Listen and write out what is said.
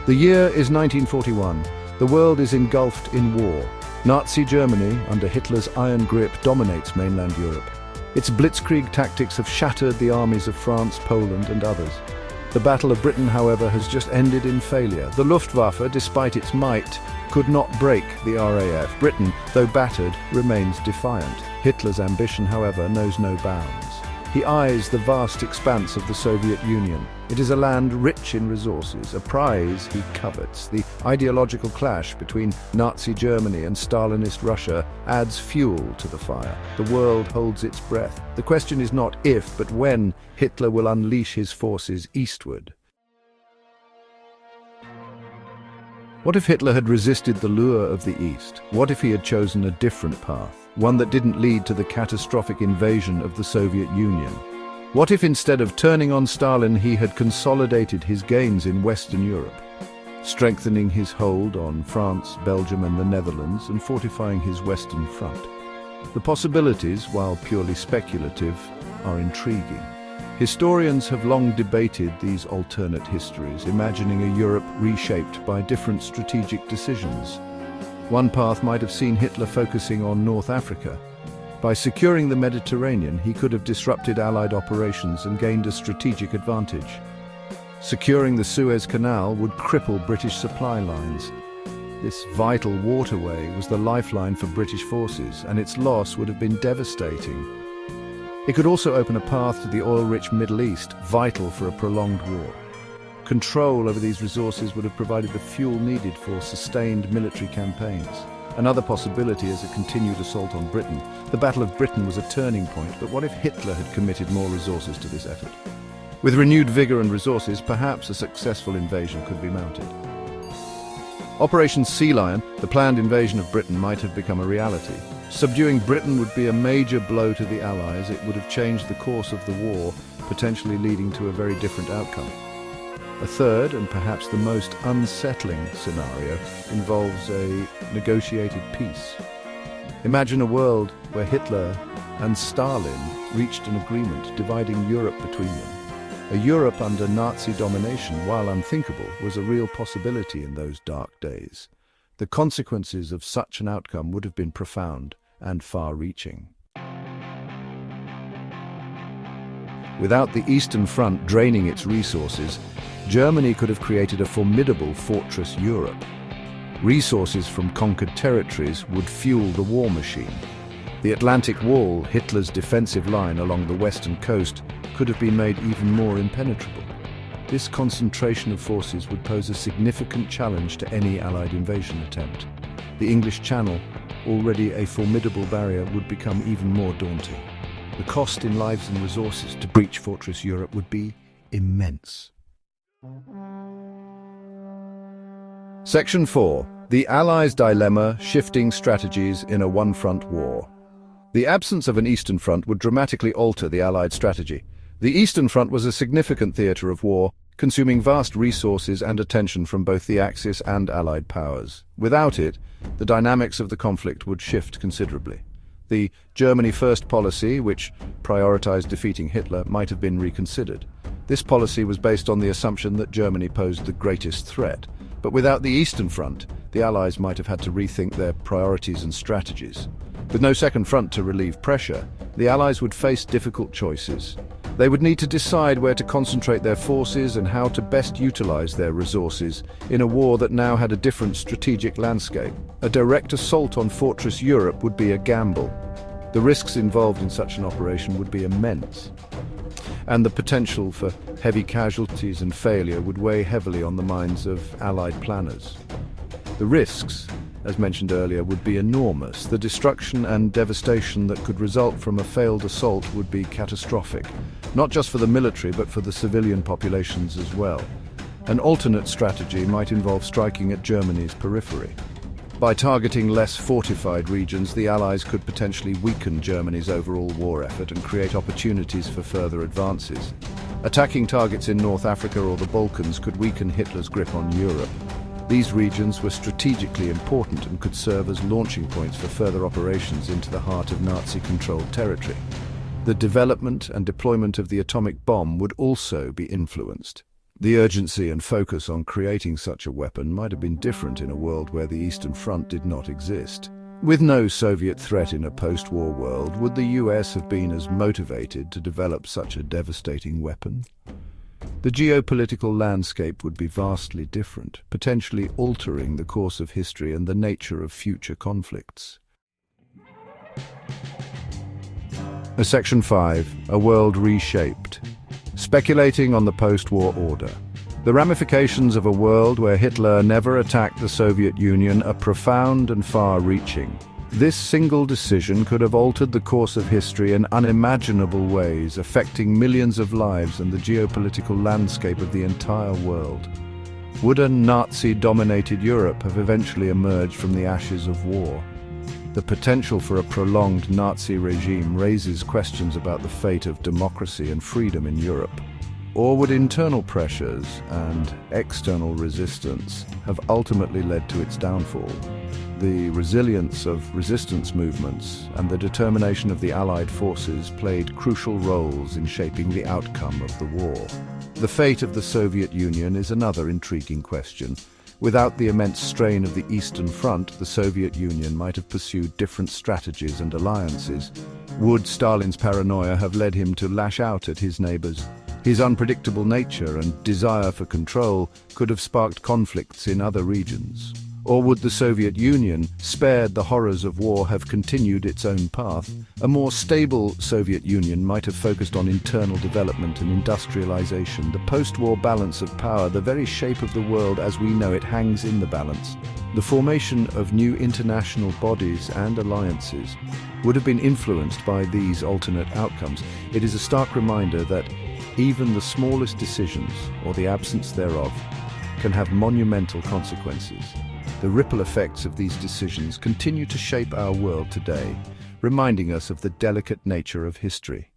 The year is 1941. The world is engulfed in war. Nazi Germany, under Hitler's iron grip, dominates mainland Europe. Its blitzkrieg tactics have shattered the armies of France, Poland, and others. The Battle of Britain, however, has just ended in failure. The Luftwaffe, despite its might, could not break the RAF. Britain, though battered, remains defiant. Hitler's ambition, however, knows no bounds. He eyes the vast expanse of the Soviet Union. It is a land rich in resources, a prize he covets. The ideological clash between Nazi Germany and Stalinist Russia adds fuel to the fire. The world holds its breath. The question is not if, but when Hitler will unleash his forces eastward. What if Hitler had resisted the lure of the East? What if he had chosen a different path? One that didn't lead to the catastrophic invasion of the Soviet Union? What if instead of turning on Stalin, he had consolidated his gains in Western Europe, strengthening his hold on France, Belgium and the Netherlands, and fortifying his Western front? The possibilities, while purely speculative, are intriguing. Historians have long debated these alternate histories, imagining a Europe reshaped by different strategic decisions. One path might have seen Hitler focusing on North Africa. By securing the Mediterranean, he could have disrupted Allied operations and gained a strategic advantage. Securing the Suez Canal would cripple British supply lines. This vital waterway was the lifeline for British forces, and its loss would have been devastating. It could also open a path to the oil-rich Middle East, vital for a prolonged war. Control over these resources would have provided the fuel needed for sustained military campaigns. Another possibility is a continued assault on Britain. The Battle of Britain was a turning point, but what if Hitler had committed more resources to this effort? With renewed vigor and resources, perhaps a successful invasion could be mounted. Operation Sea Lion, the planned invasion of Britain, might have become a reality. Subduing Britain would be a major blow to the Allies. It would have changed the course of the war, potentially leading to a very different outcome. A third, and perhaps the most unsettling scenario, involves a negotiated peace. Imagine a world where Hitler and Stalin reached an agreement dividing Europe between them. A Europe under Nazi domination, while unthinkable, was a real possibility in those dark days. The consequences of such an outcome would have been profound and far-reaching. Without the Eastern Front draining its resources, Germany could have created a formidable fortress Europe. Resources from conquered territories would fuel the war machine. The Atlantic Wall, Hitler's defensive line along the western coast, could have been made even more impenetrable. This concentration of forces would pose a significant challenge to any Allied invasion attempt. The English Channel, already a formidable barrier, would become even more daunting. The cost in lives and resources to breach Fortress Europe would be immense. Section 4. The Allies' Dilemma: Shifting Strategies in a One-Front War. The absence of an Eastern Front would dramatically alter the Allied strategy. The Eastern Front was a significant theatre of war, consuming vast resources and attention from both the Axis and Allied powers. Without it, the dynamics of the conflict would shift considerably. The Germany First policy, which prioritized defeating Hitler, might have been reconsidered. This policy was based on the assumption that Germany posed the greatest threat. But without the Eastern Front, the Allies might have had to rethink their priorities and strategies. With no second front to relieve pressure, the Allies would face difficult choices. They would need to decide where to concentrate their forces and how to best utilize their resources in a war that now had a different strategic landscape. A direct assault on Fortress Europe would be a gamble. The risks involved in such an operation would be immense, and the potential for heavy casualties and failure would weigh heavily on the minds of Allied planners. The risks, as mentioned earlier, would be enormous. The destruction and devastation that could result from a failed assault would be catastrophic, not just for the military but for the civilian populations as well. An alternate strategy might involve striking at Germany's periphery. By targeting less fortified regions, the Allies could potentially weaken Germany's overall war effort and create opportunities for further advances. Attacking targets in North Africa or the Balkans could weaken Hitler's grip on Europe. These regions were strategically important and could serve as launching points for further operations into the heart of Nazi-controlled territory. The development and deployment of the atomic bomb would also be influenced. The urgency and focus on creating such a weapon might have been different in a world where the Eastern Front did not exist. With no Soviet threat in a post-war world, would the US have been as motivated to develop such a devastating weapon? The geopolitical landscape would be vastly different, potentially altering the course of history and the nature of future conflicts. Section 5. A world reshaped. Speculating on the post-war order. The ramifications of a world where Hitler never attacked the Soviet Union are profound and far-reaching. This single decision could have altered the course of history in unimaginable ways, affecting millions of lives and the geopolitical landscape of the entire world. Would a Nazi-dominated Europe have eventually emerged from the ashes of war? The potential for a prolonged Nazi regime raises questions about the fate of democracy and freedom in Europe. Or would internal pressures and external resistance have ultimately led to its downfall? The resilience of resistance movements and the determination of the Allied forces played crucial roles in shaping the outcome of the war. The fate of the Soviet Union is another intriguing question. Without the immense strain of the Eastern Front, the Soviet Union might have pursued different strategies and alliances. Would Stalin's paranoia have led him to lash out at his neighbors? His unpredictable nature and desire for control could have sparked conflicts in other regions. Or would the Soviet Union, spared the horrors of war, have continued its own path? A more stable Soviet Union might have focused on internal development and industrialization. The post-war balance of power, the very shape of the world as we know it, hangs in the balance. The formation of new international bodies and alliances would have been influenced by these alternate outcomes. It is a stark reminder that even the smallest decisions, or the absence thereof, can have monumental consequences. The ripple effects of these decisions continue to shape our world today, reminding us of the delicate nature of history.